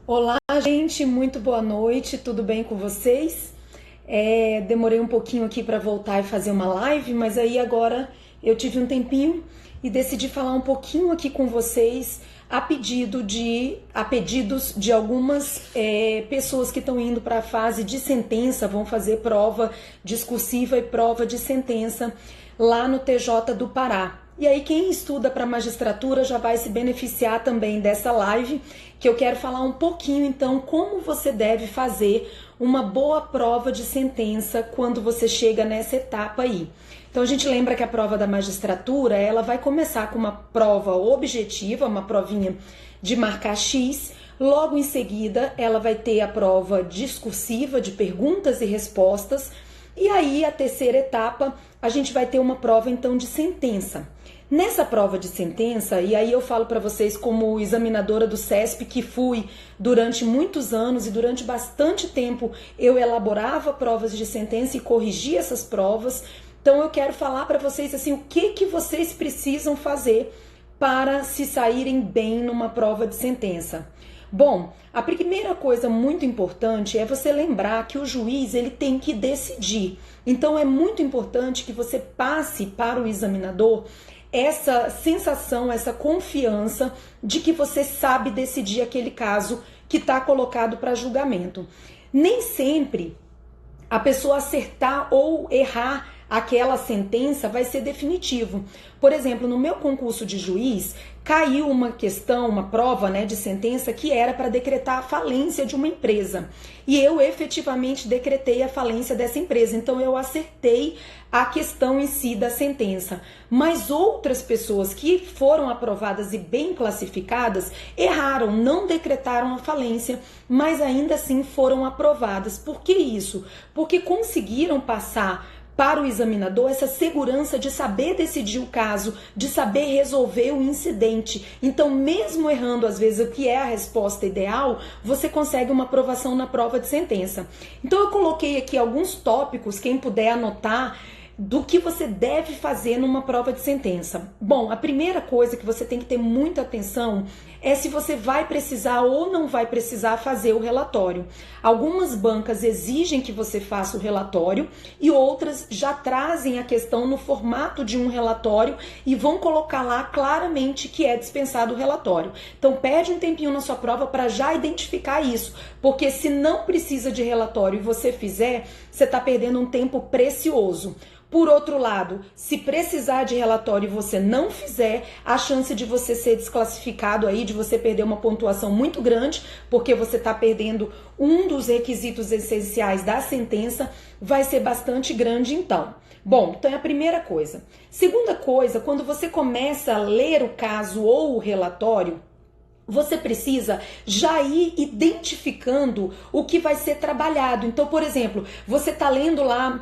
Olá, gente, muito boa noite, tudo bem com vocês? Demorei um pouquinho aqui para voltar e fazer uma live, mas aí agora eu tive um tempinho e decidi falar um pouquinho aqui com vocês a pedidos de algumas pessoas que estão indo para a fase de sentença, vão fazer prova discursiva e prova de sentença lá no TJ do Pará. E aí quem estuda para magistratura já vai se beneficiar também dessa live, que eu quero falar um pouquinho então como você deve fazer uma boa prova de sentença quando você chega nessa etapa aí. Então a gente lembra que a prova da magistratura, ela vai começar com uma prova objetiva, uma provinha de marcar X, logo em seguida ela vai ter a prova discursiva de perguntas e respostas, e aí a terceira etapa a gente vai ter uma prova então de sentença. Nessa prova de sentença, e aí eu falo para vocês como examinadora do CESP que fui durante muitos anos e durante bastante tempo eu elaborava provas de sentença e corrigia essas provas. Então eu quero falar para vocês assim o que vocês precisam fazer para se saírem bem numa prova de sentença. Bom, a primeira coisa muito importante é você lembrar que o juiz ele tem que decidir. Então é muito importante que você passe para o examinador essa sensação, essa confiança de que você sabe decidir aquele caso que está colocado para julgamento. Nem sempre a pessoa acertar ou errar aquela sentença vai ser definitivo. Por exemplo, no meu concurso de juiz, caiu uma questão, uma prova, de sentença que era para decretar a falência de uma empresa. E eu efetivamente decretei a falência dessa empresa. Então eu acertei a questão em si da sentença. Mas outras pessoas que foram aprovadas e bem classificadas erraram, não decretaram a falência, mas ainda assim foram aprovadas. Por que isso? Porque conseguiram passar para o examinador essa segurança de saber decidir o caso, de saber resolver o incidente. Então, mesmo errando às vezes o que é a resposta ideal, você consegue uma aprovação na prova de sentença. Então, eu coloquei aqui alguns tópicos, quem puder anotar, do que você deve fazer numa prova de sentença. Bom, a primeira coisa que você tem que ter muita atenção é se você vai precisar ou não vai precisar fazer o relatório. Algumas bancas exigem que você faça o relatório e outras já trazem a questão no formato de um relatório e vão colocar lá claramente que é dispensado o relatório. Então perde um tempinho na sua prova para já identificar isso, porque se não precisa de relatório e você fizer, você está perdendo um tempo precioso. Por outro lado, se precisar de relatório e você não fizer, a chance de você ser desclassificado aí, de você perder uma pontuação muito grande, porque você está perdendo um dos requisitos essenciais da sentença, vai ser bastante grande então. Bom, então é a primeira coisa. Segunda coisa, quando você começa a ler o caso ou o relatório, você precisa já ir identificando o que vai ser trabalhado. Então, por exemplo, você está lendo lá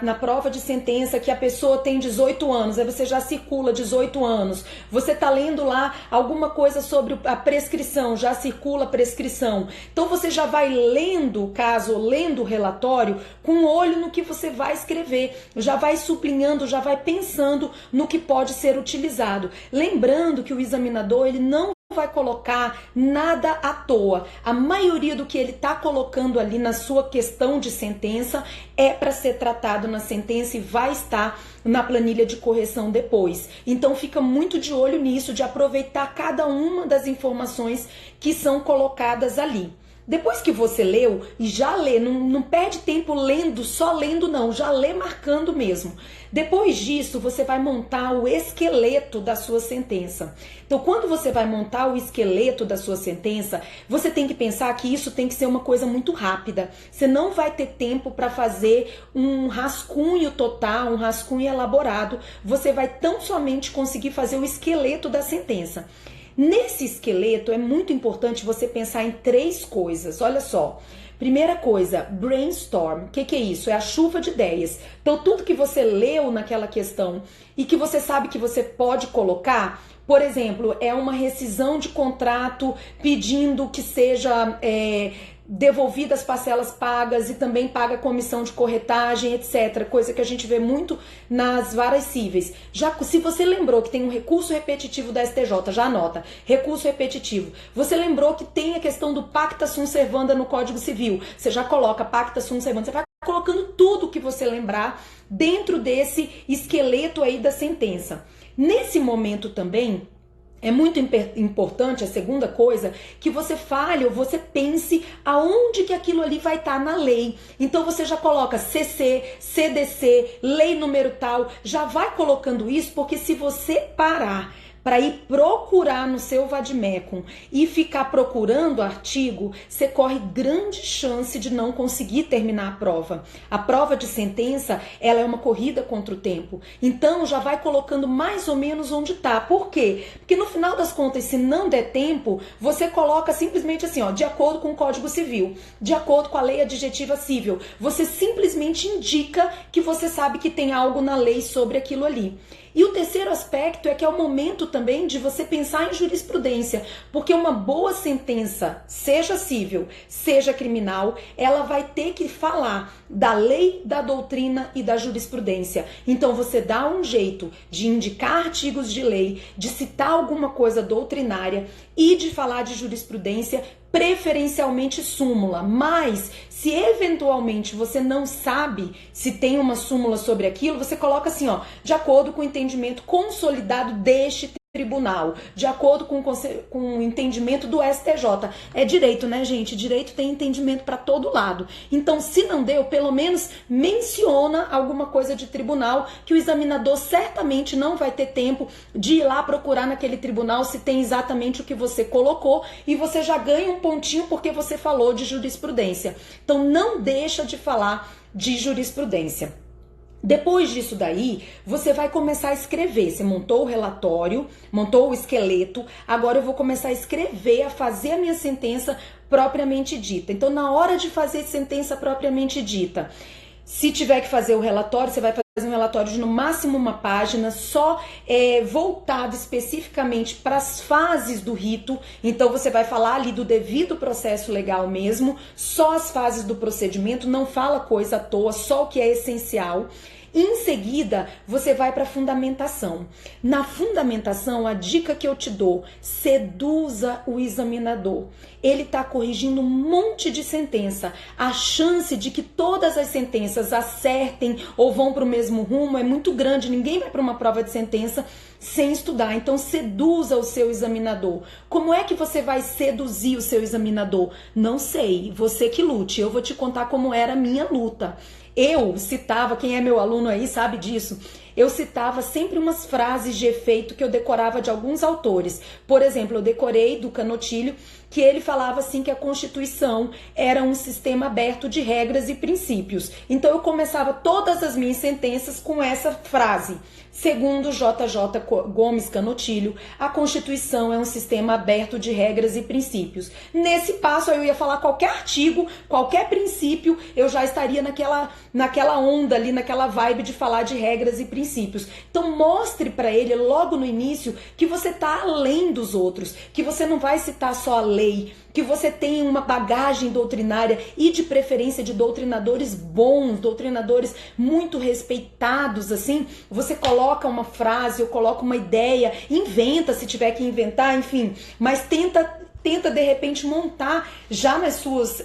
na prova de sentença que a pessoa tem 18 anos, aí você já circula 18 anos. Você está lendo lá alguma coisa sobre a prescrição, já circula a prescrição. Então você já vai lendo o caso, lendo o relatório, com um olho no que você vai escrever, já vai sublinhando, já vai pensando no que pode ser utilizado. Lembrando que o examinador ele não vai colocar nada à toa. A maioria do que ele está colocando ali na sua questão de sentença é para ser tratado na sentença e vai estar na planilha de correção depois. Então fica muito de olho nisso, de aproveitar cada uma das informações que são colocadas ali. Depois que você leu, e já lê, não perde tempo lendo, só lendo não, já lê marcando mesmo. Depois disso, você vai montar o esqueleto da sua sentença. Então, quando você vai montar o esqueleto da sua sentença, você tem que pensar que isso tem que ser uma coisa muito rápida. Você não vai ter tempo para fazer um rascunho total, um rascunho elaborado. Você vai tão somente conseguir fazer o esqueleto da sentença. Nesse esqueleto é muito importante você pensar em 3 coisas. Olha só. Primeira coisa, brainstorm. O que é isso? É a chuva de ideias. Então, tudo que você leu naquela questão e que você sabe que você pode colocar, Por exemplo, é uma rescisão de contrato pedindo que seja devolvidas parcelas pagas e também paga comissão de corretagem, etc. Coisa que a gente vê muito nas varas cíveis. Já se você lembrou que tem um recurso repetitivo da STJ, já anota, recurso repetitivo. Você lembrou que tem a questão do pacta sunt servanda no Código Civil. Você já coloca pacta sunt servanda, você vai colocando tudo que você lembrar dentro desse esqueleto aí da sentença. Nesse momento também, é muito importante, a segunda coisa, que você fale ou você pense aonde que aquilo ali vai estar na lei. Então você já coloca CC, CDC, lei número tal, já vai colocando isso, porque se você parar para ir procurar no seu vademecum e ficar procurando artigo, você corre grande chance de não conseguir terminar a prova. A prova de sentença, ela é uma corrida contra o tempo. Então, já vai colocando mais ou menos onde tá. Por quê? Porque no final das contas, se não der tempo, você coloca simplesmente assim, ó, de acordo com o Código Civil, de acordo com a lei adjetiva cível. Você simplesmente indica que você sabe que tem algo na lei sobre aquilo ali. E o terceiro aspecto é que é o momento também de você pensar em jurisprudência, porque uma boa sentença, seja civil, seja criminal, ela vai ter que falar da lei, da doutrina e da jurisprudência. Então você dá um jeito de indicar artigos de lei, de citar alguma coisa doutrinária e de falar de jurisprudência, preferencialmente súmula, mas se eventualmente você não sabe se tem uma súmula sobre aquilo, você coloca assim, ó, de acordo com o entendimento consolidado deste tribunal, de acordo com o entendimento do STJ. É direito, né, gente? Direito tem entendimento para todo lado. Então, se não deu, pelo menos menciona alguma coisa de tribunal que o examinador certamente não vai ter tempo de ir lá procurar naquele tribunal se tem exatamente o que você colocou e você já ganha um pontinho porque você falou de jurisprudência. Então, não deixa de falar de jurisprudência. Depois disso daí, você vai começar a escrever. Você montou o relatório, montou o esqueleto, agora eu vou começar a escrever, a fazer a minha sentença propriamente dita. Então, na hora de fazer sentença propriamente dita, se tiver que fazer o relatório, você vai fazer um relatório de no máximo uma página, só voltado especificamente para as fases do rito. Então você vai falar ali do devido processo legal mesmo, só as fases do procedimento, não fala coisa à toa, só o que é essencial. Em seguida, você vai para a fundamentação. Na fundamentação, a dica que eu te dou, seduza o examinador. Ele está corrigindo um monte de sentença. A chance de que todas as sentenças acertem ou vão para o mesmo rumo é muito grande. Ninguém vai para uma prova de sentença sem estudar. Então, seduza o seu examinador. Como é que você vai seduzir o seu examinador? Não sei, você que lute. Eu vou te contar como era a minha luta. Eu citava, quem é meu aluno aí sabe disso, eu citava sempre umas frases de efeito que eu decorava de alguns autores. Por exemplo, eu decorei do Canotilho, que ele falava assim que a Constituição era um sistema aberto de regras e princípios. Então eu começava todas as minhas sentenças com essa frase. Segundo JJ Gomes Canotilho, a Constituição é um sistema aberto de regras e princípios. Nesse passo eu ia falar qualquer artigo, qualquer princípio, eu já estaria naquela onda ali, naquela vibe de falar de regras e princípios. Então mostre para ele logo no início que você está além dos outros, que você não vai citar só a lei, que você tem uma bagagem doutrinária e de preferência de doutrinadores bons, doutrinadores muito respeitados, assim, você coloca uma frase ou coloca uma ideia, inventa se tiver que inventar, enfim, mas tenta de repente montar já nas suas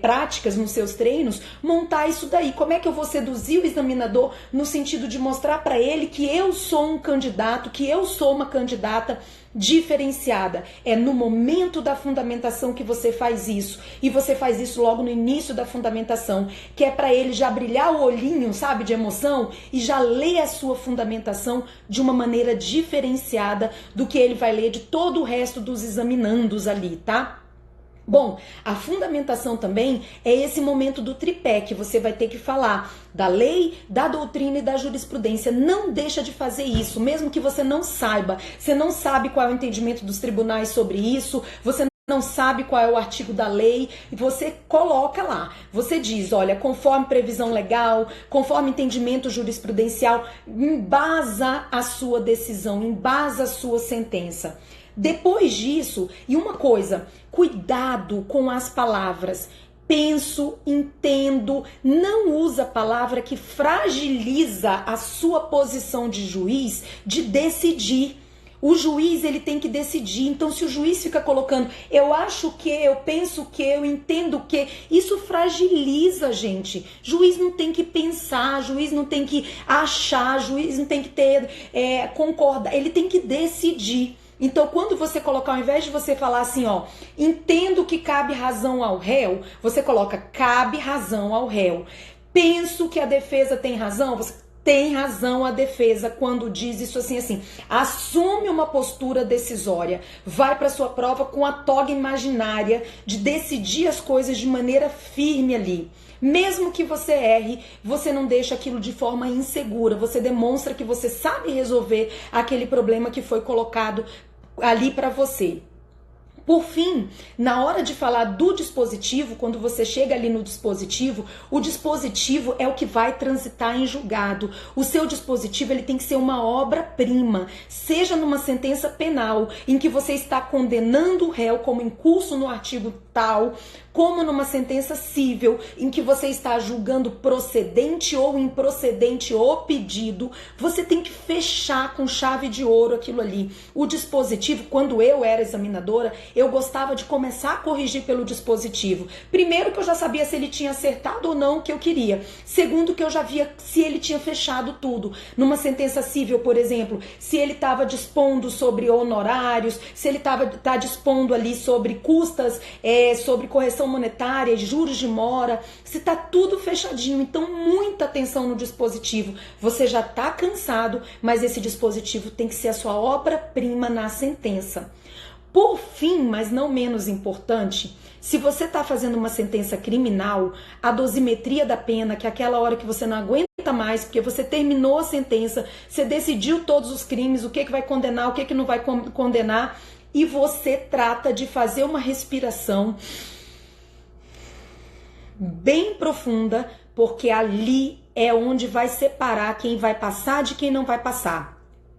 práticas, nos seus treinos, montar isso daí. Como é que eu vou seduzir o examinador no sentido de mostrar para ele que eu sou um candidato, que eu sou uma candidata diferenciada? É no momento da fundamentação que você faz isso, e você faz isso logo no início da fundamentação, que é para ele já brilhar o olhinho, sabe, de emoção, e já ler a sua fundamentação de uma maneira diferenciada do que ele vai ler de todo o resto dos examinandos ali, tá? Bom, a fundamentação também é esse momento do tripé, que você vai ter que falar da lei, da doutrina e da jurisprudência. Não deixa de fazer isso, mesmo que você não saiba. Você não sabe qual é o entendimento dos tribunais sobre isso, você não sabe qual é o artigo da lei, e você coloca lá. Você diz, olha, conforme previsão legal, conforme entendimento jurisprudencial, embasa a sua decisão, embasa a sua sentença. Depois disso, e uma coisa, cuidado com as palavras. Penso, entendo, não usa a palavra que fragiliza a sua posição de juiz de decidir. O juiz, ele tem que decidir. Então, se o juiz fica colocando eu acho que, eu penso que, eu entendo que, isso fragiliza a gente. Juiz não tem que pensar, juiz não tem que achar, juiz não tem que ter, concordar, ele tem que decidir. Então, quando você colocar, ao invés de você falar assim, ó, entendo que cabe razão ao réu, você coloca cabe razão ao réu. Penso que a defesa tem razão, você tem razão a defesa quando diz isso assim. Assume uma postura decisória, vai para sua prova com a toga imaginária de decidir as coisas de maneira firme ali. Mesmo que você erre, você não deixa aquilo de forma insegura, você demonstra que você sabe resolver aquele problema que foi colocado ali para você. Por fim, na hora de falar do dispositivo, quando você chega ali no dispositivo, o dispositivo é o que vai transitar em julgado. O seu dispositivo, ele tem que ser uma obra-prima, seja numa sentença penal, em que você está condenando o réu como incurso no artigo tal, como numa sentença civil, em que você está julgando procedente ou improcedente o pedido, você tem que fechar com chave de ouro aquilo ali. O dispositivo, quando eu era examinadora, eu gostava de começar a corrigir pelo dispositivo. Primeiro, que eu já sabia se ele tinha acertado ou não o que eu queria. Segundo, que eu já via se ele tinha fechado tudo. Numa sentença civil, por exemplo, se ele estava dispondo sobre honorários, se ele tá dispondo ali sobre custas, sobre correção monetária, juros de mora, se tá tudo fechadinho. Então, muita atenção no dispositivo. Você já tá cansado, mas esse dispositivo tem que ser a sua obra-prima na sentença. Por fim, mas não menos importante, se você está fazendo uma sentença criminal, a dosimetria da pena, que é aquela hora que você não aguenta mais, porque você terminou a sentença, você decidiu todos os crimes, o que vai condenar, o que não vai condenar, e você trata de fazer uma respiração bem profunda, porque ali é onde vai separar quem vai passar de quem não vai passar.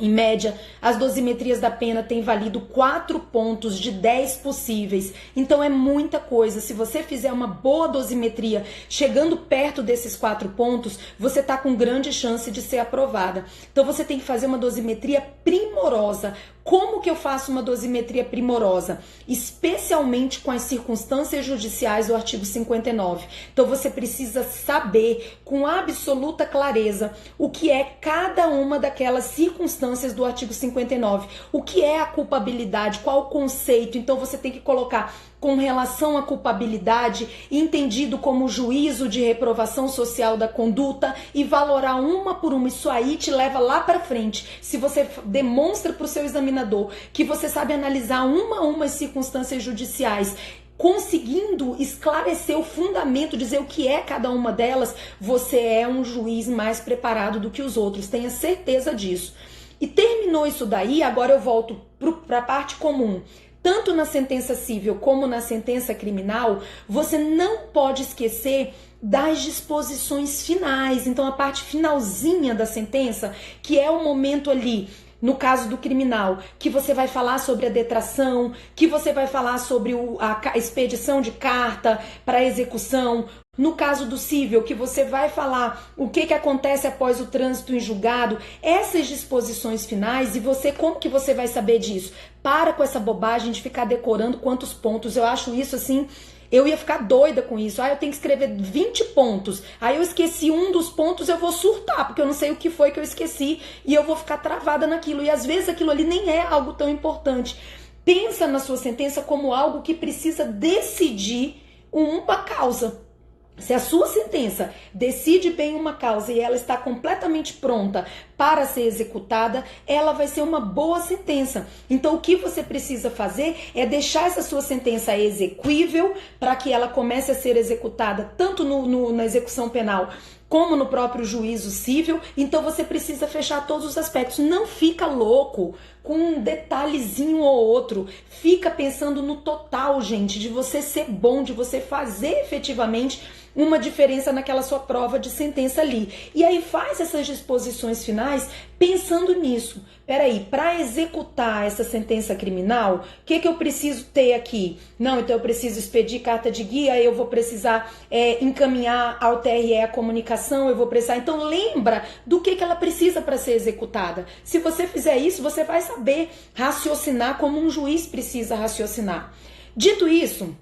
Em média, as dosimetrias da pena têm valido 4 pontos de 10 possíveis. Então é muita coisa. Se você fizer uma boa dosimetria, chegando perto desses 4 pontos, você está com grande chance de ser aprovada. Então você tem que fazer uma dosimetria primorosa. Como que eu faço uma dosimetria primorosa? Especialmente com as circunstâncias judiciais do artigo 59. Então você precisa saber com absoluta clareza o que é cada uma daquelas circunstâncias do artigo 59. O que é a culpabilidade? Qual o conceito? Então você tem que colocar com relação à culpabilidade, entendido como juízo de reprovação social da conduta, e valorar uma por uma. Isso aí te leva lá para frente. Se você demonstra para o seu examinador que você sabe analisar uma a uma as circunstâncias judiciais, conseguindo esclarecer o fundamento, dizer o que é cada uma delas, você é um juiz mais preparado do que os outros. Tenha certeza disso. E terminou isso daí, agora eu volto para a parte comum. Tanto na sentença civil como na sentença criminal, você não pode esquecer das disposições finais. Então, a parte finalzinha da sentença, que é o momento ali, no caso do criminal, que você vai falar sobre a detração, que você vai falar sobre a expedição de carta para execução. No caso do civil, que você vai falar o que acontece após o trânsito em julgado, essas disposições finais. E você, como que você vai saber disso? Para com essa bobagem de ficar decorando quantos pontos. Eu acho isso assim, eu ia ficar doida com isso. Eu tenho que escrever 20 pontos. Aí eu esqueci um dos pontos, eu vou surtar, porque eu não sei o que foi que eu esqueci e eu vou ficar travada naquilo. E às vezes aquilo ali nem é algo tão importante. Pensa na sua sentença como algo que precisa decidir uma causa. Se a sua sentença decide bem uma causa e ela está completamente pronta para ser executada, ela vai ser uma boa sentença. Então, o que você precisa fazer é deixar essa sua sentença exequível para que ela comece a ser executada tanto na execução penal como no próprio juízo civil, então você precisa fechar todos os aspectos. Não fica louco com um detalhezinho ou outro, fica pensando no total, gente, de você ser bom, de você fazer efetivamente uma diferença naquela sua prova de sentença ali. E aí faz essas disposições finais pensando nisso. Peraí, para executar essa sentença criminal, o que eu preciso ter aqui? Não, então eu preciso expedir carta de guia, eu vou precisar encaminhar ao TRE a comunicação, eu vou precisar... Então lembra do que ela precisa para ser executada. Se você fizer isso, você vai saber raciocinar como um juiz precisa raciocinar. Dito isso,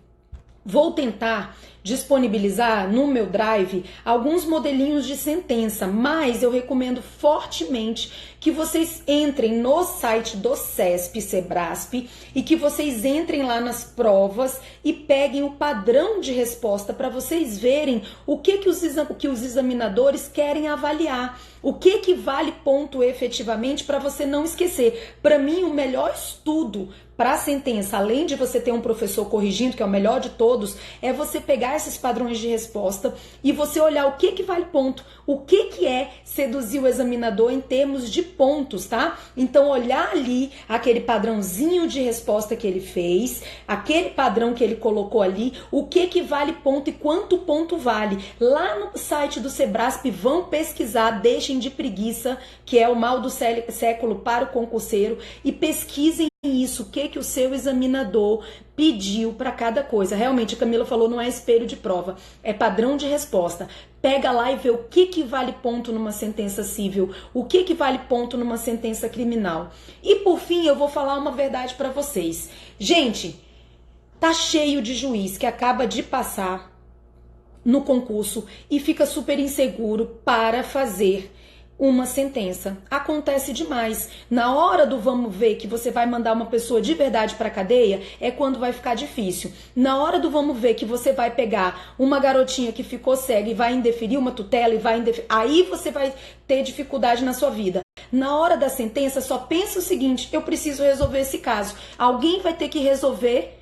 vou tentar disponibilizar no meu Drive alguns modelinhos de sentença, mas eu recomendo fortemente que vocês entrem no site do CESP, Sebrasp, e que vocês entrem lá nas provas e peguem o padrão de resposta para vocês verem o que os examinadores querem avaliar, o que vale ponto efetivamente, para você não esquecer. Para mim, o melhor estudo para a sentença, além de você ter um professor corrigindo, que é o melhor de todos, é você pegar esses padrões de resposta e você olhar o que vale ponto, o que é seduzir o examinador em termos de pontos, tá? Então olhar ali aquele padrãozinho de resposta que ele fez, aquele padrão que ele colocou ali, o que vale ponto e quanto ponto vale. Lá no site do Sebrasp, vão pesquisar, deixem de preguiça, que é o mal do século para o concurseiro, e pesquisem isso, o que o seu examinador pediu para cada coisa. Realmente, a Camila falou, não é espelho de prova, é padrão de resposta. Pega lá e vê o que vale ponto numa sentença civil, o que vale ponto numa sentença criminal. E por fim, eu vou falar uma verdade para vocês. Gente, tá cheio de juiz que acaba de passar no concurso e fica super inseguro para fazer uma sentença. Acontece demais. Na hora do vamos ver, que você vai mandar uma pessoa de verdade para cadeia, é quando vai ficar difícil. Na hora do vamos ver, que você vai pegar uma garotinha que ficou cega e vai indeferir uma tutela e vai indeferir, aí você vai ter dificuldade na sua vida. Na hora da sentença, só pensa o seguinte: eu preciso resolver esse caso. Alguém vai ter que resolver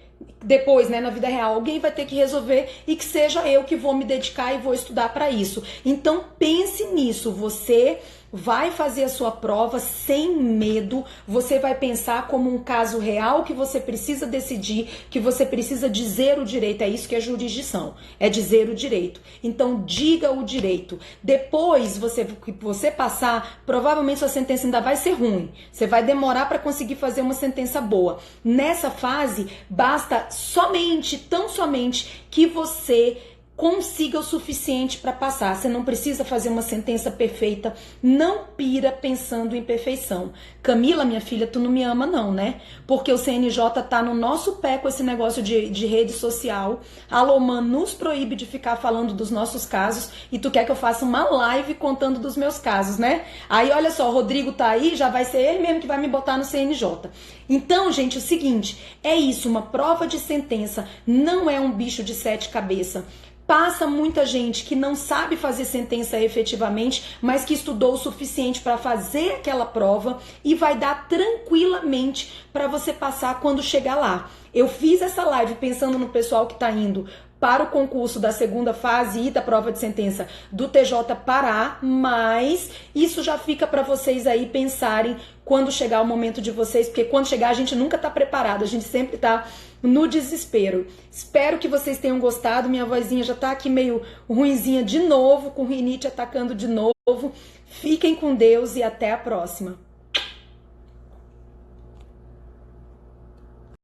depois, né, na vida real, alguém vai ter que resolver, e que seja eu que vou me dedicar e vou estudar para isso. Então pense nisso, você vai fazer a sua prova sem medo, você vai pensar como um caso real que você precisa decidir, que você precisa dizer o direito. É isso que é jurisdição, é dizer o direito. Então diga o direito. Depois que você passar, provavelmente sua sentença ainda vai ser ruim, você vai demorar para conseguir fazer uma sentença boa. Nessa fase, basta somente, tão somente, que você consiga o suficiente para passar. Você não precisa fazer uma sentença perfeita. Não pira pensando em perfeição. Camila, minha filha, tu não me ama não, né? Porque o CNJ tá no nosso pé com esse negócio de rede social. A Loman nos proíbe de ficar falando dos nossos casos, e tu quer que eu faça uma live contando dos meus casos, né? Aí olha só, o Rodrigo tá aí, já vai ser ele mesmo que vai me botar no CNJ. Então, gente, é o seguinte, é isso, uma prova de sentença não é um bicho de 7 cabeças. Passa muita gente que não sabe fazer sentença efetivamente, mas que estudou o suficiente para fazer aquela prova, e vai dar tranquilamente para você passar quando chegar lá. Eu fiz essa live pensando no pessoal que está indo para o concurso da segunda fase e da prova de sentença do TJ Pará, mas isso já fica para vocês aí pensarem quando chegar o momento de vocês, porque quando chegar a gente nunca está preparado, a gente sempre está no desespero. Espero que vocês tenham gostado. Minha vozinha já tá aqui meio ruinzinha de novo, com rinite atacando de novo. Fiquem com Deus e até a próxima.